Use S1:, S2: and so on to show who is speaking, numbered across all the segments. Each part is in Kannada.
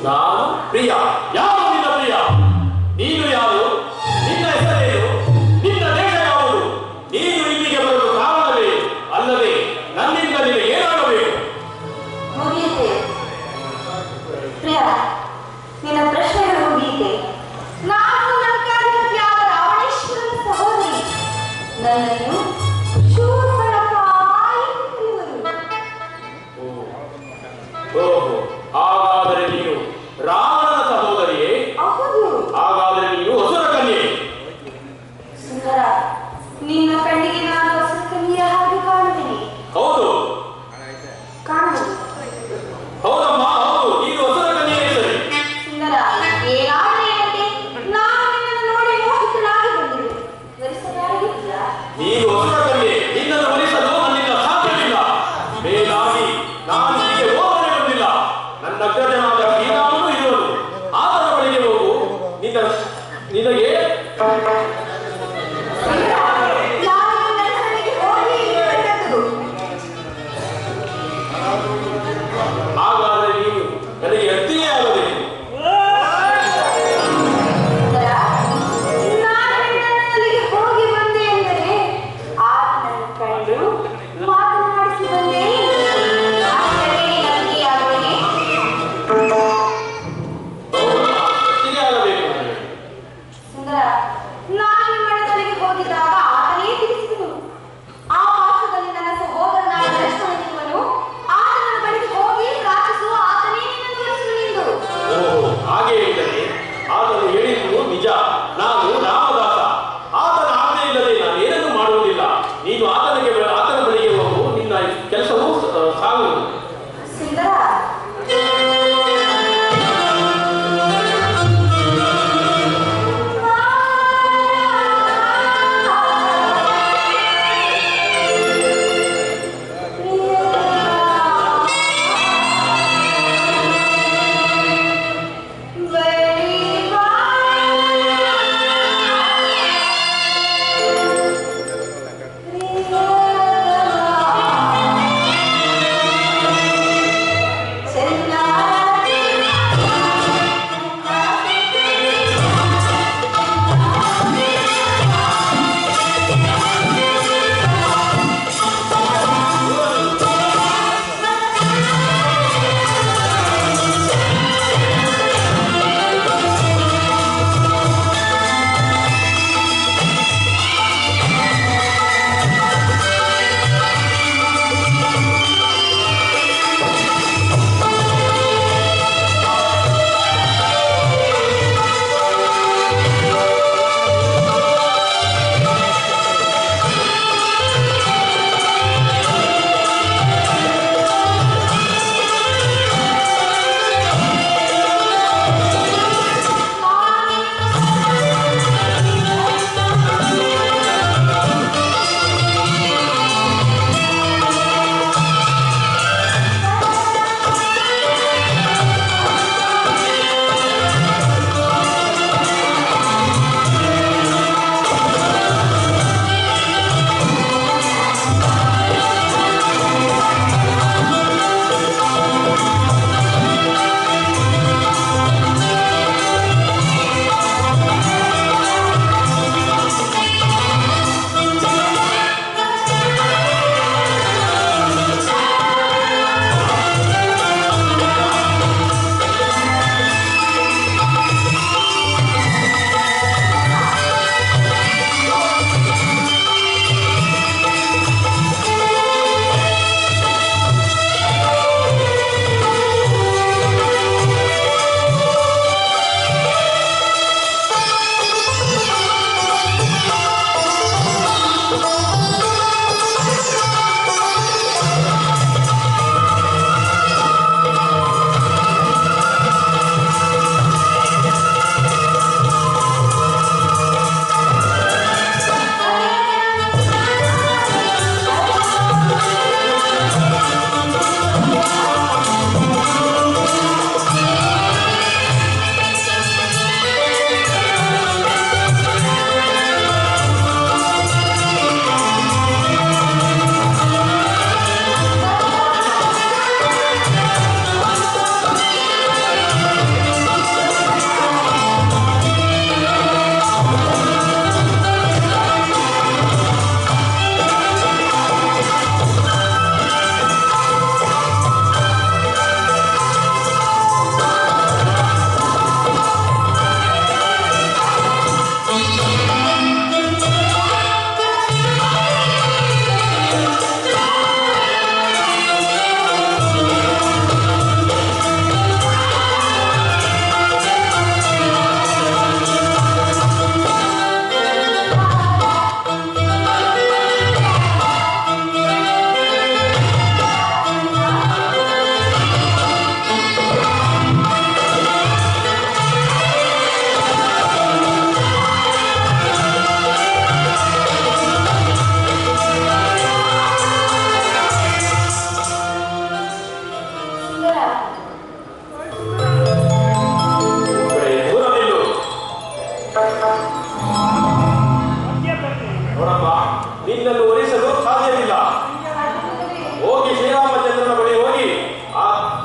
S1: ನಾನು ಪ್ರಿಯ. ಯಾರು ನಿನ್ನ ಪ್ರಿಯ? ನೀನು ಯಾರು? ನಿನ್ನ ಹೆಸರೇನು? ನಿನ್ನ ದೇಶ ಯಾವುದು? ನೀನು ಇಲ್ಲಿಗೆ ಬರಲು ಕಾರಣವೇ? ಅಲ್ಲದೆ ನನ್ನಿಂದ ನಿನಗೆ ಏನಾಗಬೇಕು?
S2: ಮುಗಿಯಿತೆ ಪ್ರಿಯ, ನಿನ್ನ ಪ್ರಶ್ನೆಗಳು ಮುಗಿಯಿತೆ. ನಾನು ಲಂಕಾಧಿಪತಿಯಾದ ರಾವಣೇಶ್ವರನ ಸಹೋದರಿ. ನನ್ನನ್ನು
S1: ಓಹೋ, ಹಾಗಾದರೆ ನೀನು ರಾವಣನ ಸಹೋದರಿಯೇ?
S2: ಹೌದು.
S1: ಹಾಗಾದರೆ ನೀನು ಹೊಸರ ಕನ್ಯೆ.
S2: ಸುಂದರ, ನಿನ್ನ ಕಣ್ಣಿಗೆ ನಾನು ಹೊಸ ಕನ್ಯೆಯ ಹಾಗೆ ಕಾಣುತ್ತೇನೆ.
S1: ಹೌದು,
S2: ಕಾಣುವುದು.
S1: ಹೌದಮ್ಮ, ಹೌದು, ನೀನು ಹೊಸರ ಕನ್ಯೆ. ಸರಿ
S2: ಸುಂದರ, ಏನಾದ್ರೆ ಏನಂತೆ, ನಾನು ನಿನ್ನನ್ನು ನೋಡಿ ಮೋಹಿತನಾಗಿ ಬಂದಿರು. ವರಿಸಬೇಕಾಗಿಲ್ಲ.
S1: ನೀನು ಹೊಸರ ಕನ್ಯೆ, ನಿನ್ನನ್ನು ವರಿಸಲು ನನ್ನಿಂದ ಸಾಧ್ಯವಿಲ್ಲ. ಮೇಲಾಗಿ ನಾನು ಹೀಗೆ ಹೋಗಲೇ ಬಂದಿಲ್ಲ.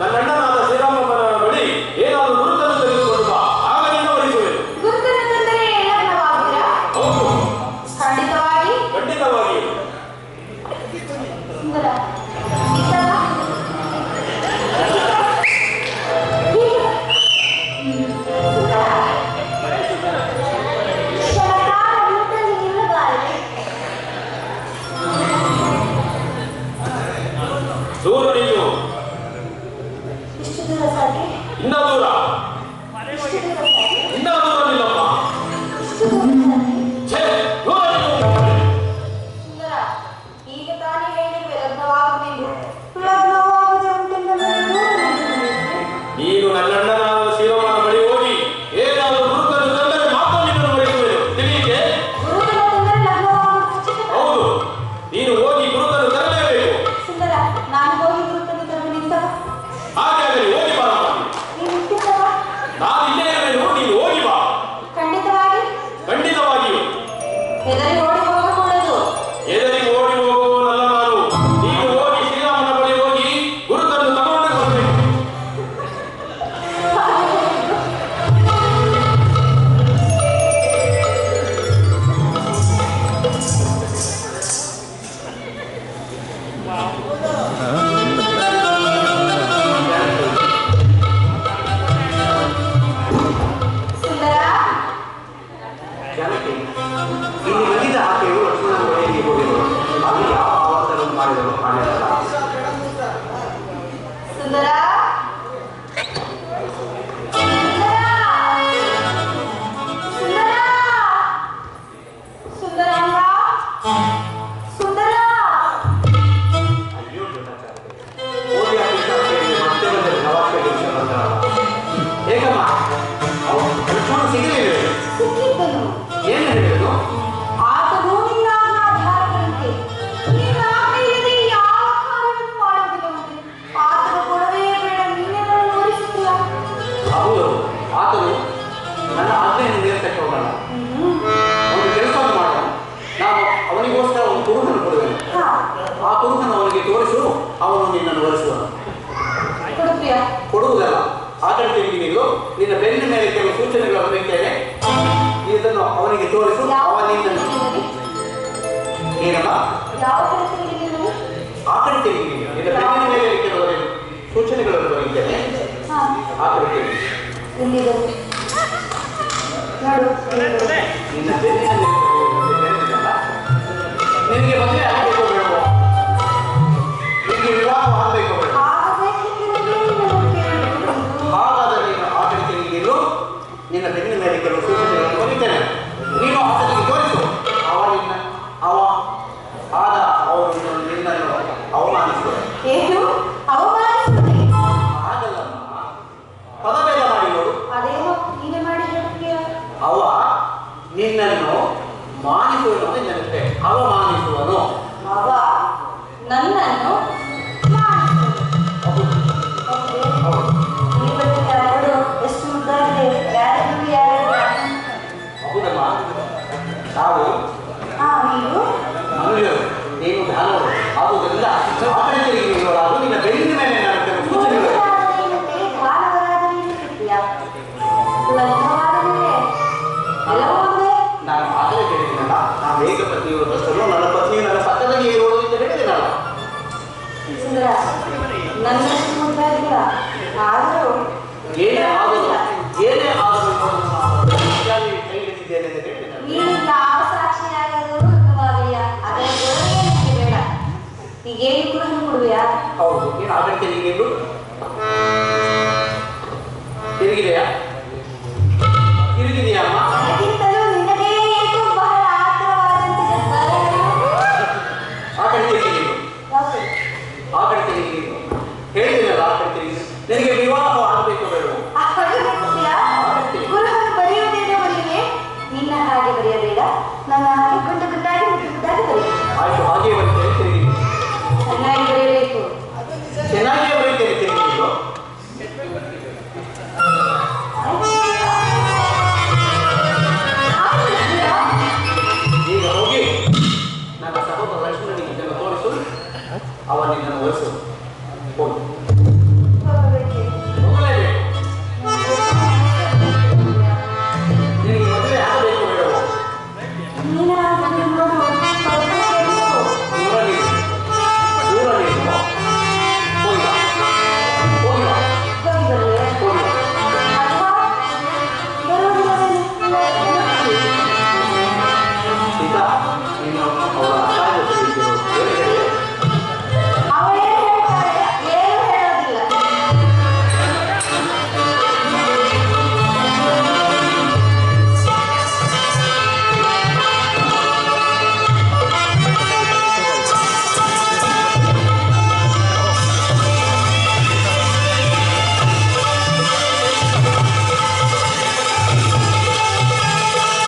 S1: ನನ್ನ ಅಣ್ಣನಾದ ಶ್ರೀರಾಮಪ್ಪನ ಬಳಿ ಏನಾದರೂ ಗುರುತನ್ನು ತೆಗೆದುಕೊಂಡು ಬಾ, ಆಗ ನಿನ್ನ ವರಿಸುವೆನು.
S2: ಗುರುತನ್ನು ತಂದರೆ ಲಗ್ನವಾಗುತ್ತೀರಾ?
S1: ಹೌದು,
S2: ಖಂಡಿತವಾಗಿ.
S1: ಖಂಡಿತವಾಗಿಯೂ.
S2: ಸುಂದರ, ಇತ್ತಲ್ಲ? ಹೀಗೆ. ಸುಂದರ, ಕ್ಷಣ ಕಾಲ ಗುರುತಲ್ಲಿ ನಿಲ್ಲಬಾರದೆ?
S1: ದೂರ ನಿಲ್ಲು.
S2: ಇಷ್ಟು ದೂರ ಸಾಕೆ?
S1: ಇನ್ನ ದೂರ,
S2: ಇಷ್ಟು ದೂರ ಸಾಕೆ?
S1: ಇನ್ನ ದೂರ ನಿಲ್ಲಮ್ಮ.
S2: ಇಷ್ಟು ದೂರ ಸಾಕೆ?
S1: ಛೇ, ದೂರ ನಿಲ್ಲು.
S2: ಸುಂದರ, ಈಗ ತಾನೇ ಹೇಳಿದ್ವಿ ಲಗ್ನವಾಗುವುದೆಂದು. ಲಗ್ನವಾಗುವುದೇ ಉಂಟೆಂದು
S1: ನೀನು ನನ್ನಣ್ಣನಾದ ಶ್ರೀರಾಮನ ಬಳಿ ಹೋಗಿ ಏನಾದರೂ ಗುರುತನ್ನು ತಂದರೆ ಮಾತ್ರ ನಿನ್ನನ್ನು ವರಿಸುವೆನು. ತಿಳಿಯಿತೆ?
S2: ಗುರುತನ್ನು ತಂದರೆ ಲಗ್ನವಾಗುವುದು ಖಚಿತ.
S1: ಹೌದು, ನೀನು ಹೋಗಿ ಗುರುತನ್ನು ತರಲೇಬೇಕು.
S2: ಸುಂದರ, ನಾನು ಹೋಗಿ ಗುರುತನ್ನು ತರಲು ನಿಂತವ?
S1: ಹಾಗೆ ಆಗಲಿ, ಹೋಗಿ ಬಾರಮ್ಮ.
S2: ನೀನು ನಿಂತಿದ್ದವ?
S1: ನಾನು ಇಲ್ಲೇ ಇರುವೆನು, ನೀನು ಹೋಗಿ ಬಾ.
S2: ಖಂಡಿತವಾಗಿ?
S1: ಖಂಡಿತವಾಗಿಯೂ.
S2: ಹೆದರಿ ಓಡಿ ಹೋಗಕೂಡದು.
S1: ಎದರಿ ಓಡಿ ಹೋಗುವವನಲ್ಲ ನಾನು. ನೀನು ಹೋಗಿ ಶ್ರೀರಾಮನ ಬಳಿ ಹೋಗಿ ಗುರುತನ್ನು ತಗೊಂಡು ಬರಬೇಕು.
S2: ಸುಂದರ,
S3: ಜಾನಕಿ, ಇಲ್ಲಿ ಬಂದಿದ್ದ ಆಕೆಯು ಲಕ್ಷ್ಮಣನ ಬಳಿಗೆ ಹೋಗಿರು. ಅಲ್ಲಿ ಯಾವ ಆವರ್ತನವನ್ನು ಮಾಡಿದರು ಕಾಣಿರಲ್ಲ.
S2: ಸುಂದರ, ಸುಂದರ, ಸುಂದರಾಂಗ, ಸುಂದರ.
S3: ಅಯ್ಯೋ ದುರಾಚಾರವೇ. ಹೋಗಿ ಆ ಕೃಷ್ಣಾಷ್ಟಮಿಗೆ ಮತ್ತೆ ಬಂದ ನವಾಷ್ಟಮಿಗೆ ಬಂದರಲ್ಲ. ಹೇಗಮ್ಮ? ಲಕ್ಷ್ಮಣ ಸಿಗಲಿಲ್ಲ.
S2: ಸಿಕ್ಕಿದ್ದನು.
S3: ಏನು ಹೇಳಿದನು?
S2: ಆತ ಭೂಮಿಯಿಂದ ಆಧಾರದಂತೆ ನೀನು ಆಜ್ಞೆಯಿಲ್ಲದೆ ಯಾವ ಕಾರ್ಯವನ್ನು ಮಾಡುವುದಿಲ್ಲವಂತೆ. ಆತನ ಕೊಡವೇ ಬೇಡ, ನೀನೆಲ್ಲ ನೋಡಿಸುತ್ತೀಯ.
S3: ಹೌದು, ಆತನು ನನ್ನ ಆಜ್ಞೆಯನ್ನು ಮೀರತಕ್ಕ ಹೋಗಲ್ಲ. ಒಂದು ಕೆಲಸವನ್ನು ಮಾಡೋಣ. ನಾವು ಅವನಿಗೋಸ್ಕರ ಒಂದು ಕುರುಹನ್ನು ಕೊಡುವೆನು.
S2: ಹಾ,
S3: ಆ ಕುರುಹನ್ನು ಅವನಿಗೆ ತೋರಿಸು, ಅವನು ನಿನ್ನನ್ನು ವರಿಸುವನು.
S2: ಕೊಡುತ್ತೀಯ?
S3: ಕೊಡುವುದಲ್ಲ, ಆ ಕಡೆ ತಿರುಗಿ ನಿಲ್ಲು. ನಿನ್ನ ಬೆನ್ನಿನ ಮೇಲೆ ಕೆಲವು ಸೂಚನೆಗಳನ್ನು ಬರೀತೇನೆ, ಇದನ್ನು ಅವನಿಗೆ ತೋರಿಸು.
S2: ಯಾವ
S3: ಅವ ನಿನ್ನನ್ನು ಏನಮ್ಮ?
S2: ಯಾವ ಕೆಲಸದಲ್ಲಿ ನೀನು?
S3: ಆ ಕಡೆ ತಿರುಗಿ ನಿಲ್ಲು. ನಿನ್ನ ಬೆನ್ನಿನ ಮೇಲೆ ಕೆಲವು ಸೂಚನೆಗಳನ್ನು ಬರೀತೇನೆ,
S2: ಹಾ,
S3: ಆ ಕಡೆ ತಿರುಗಿ.
S2: ಇಲ್ಲಿದೆ ನೋಡು.
S3: ನಿನ್ನ ಬೆನ್ನಿನ ಮೇಲೆ ಬೆನ್ನಿನಲ್ಲ. ನಿನಗೆ ಮದುವೆ ಆಗಬೇಕು ಬೇಡವೋ? ನಿನಗೆ ವಿವಾಹ ಆಗಬೇಕು ಬೇಡ? ಹಾಗಾದರೆ ನೀನು ಆ ಕಡೆ ತಿರುಗಿ ನಿಲ್ಲು. ನಿನ್ನ ಬೆನ್ನಿನ ಮೇಲೆ ಕೆಲವು ಸೂಚನೆಗಳನ್ನು ಬರೀತೇನೆ, ನೀನು ಆತನಿಗೆ ತೋರಿಸು. ಅವನು ನಿನ್ನನ್ನು ಅವಮಾನಿಸುವ.
S2: ಏನು ಅವಮಾನಿಸುತ್ತೆ?
S3: ಹಾಗಲ್ಲಮ್ಮ, ಪದಭೇದ ಮಾಡಿ ನೋಡು.
S2: ಅದೇನೋ ನೀನೇ ಮಾಡಿ ಹೇಳುತ್ತೀಯ.
S3: ಅವ ನಿನ್ನನ್ನು ಮಾನಿಸುವನು ನೆನಪೆ, ಅವಮಾನಿಸುವನು.
S2: ಅವ ನನ್ನನ್ನು ಮಾನಿಸುವನು.
S3: ಹೌದು.
S2: ಹೌದೇ?
S3: ಹೌದು.
S2: ಈ ಬಗ್ಗೆ ನೋಡು ಎಷ್ಟು ಮುದ್ದಾಗಿದೆ. ಯಾರು ಯಾರು?
S3: ಹೌದಮ್ಮ, ನಾವು
S2: ನೀವು
S3: ಮನುಷ್ಯರು, ನೀನು ಧ್ಯಾನವರು. ಆದುದರಿಂದ ಆ ಕಡೆ ತಿರುಗಿ ನಿಲ್ಲೋರಾದು. ನಿನ್ನ ಬೆನ್ನಿನ ಮೇಲೆ ನನ್ನ ಕೆಲವು ಸೂಚನೆಗಳು. ನಾನು ಆಗಲೇ ಹೇಳಿದ್ದೀನಲ್ಲ, ನಾನು ಏಕ ಪತ್ನಿಯವರಷ್ಟನ್ನು ನನ್ನ ಪತ್ನಿ ನನ್ನ ಪಕ್ಕದಲ್ಲಿ ಇರುವುದು ಅಂತ ಹೇಳಿದ್ದೀನಲ್ಲ.
S2: ಸುಂದರ, ನನ್ನಷ್ಟು ಮುದ್ದಾಗಿಲ್ಲ. ಆದರೂ
S3: ಏನೇ ಆದರೂ ಕೈ ಹಿಡಿದಿದ್ದೇನೆ ಅಂತ ಹೇಳಿದ್ದೀನಲ್ಲ.
S2: ನೀನು ಯಾವ ಸಾಕ್ಷಿಯಾಗಲು ಇಲ್ಲವಾಗಯ್ಯ. ಅದರ ಗೊರವೇ ನನಗೆ ಬೇಡ. ಈಗೇನು ಕೂಡ ಕೊಡುವೆಯಾ?
S3: ಹೌದು, ನೀನು ಆ ಕಡೆ ತಿರುಗಿ ನಿಲ್ಲು. ತಿರುಗಿದೆಯಾ?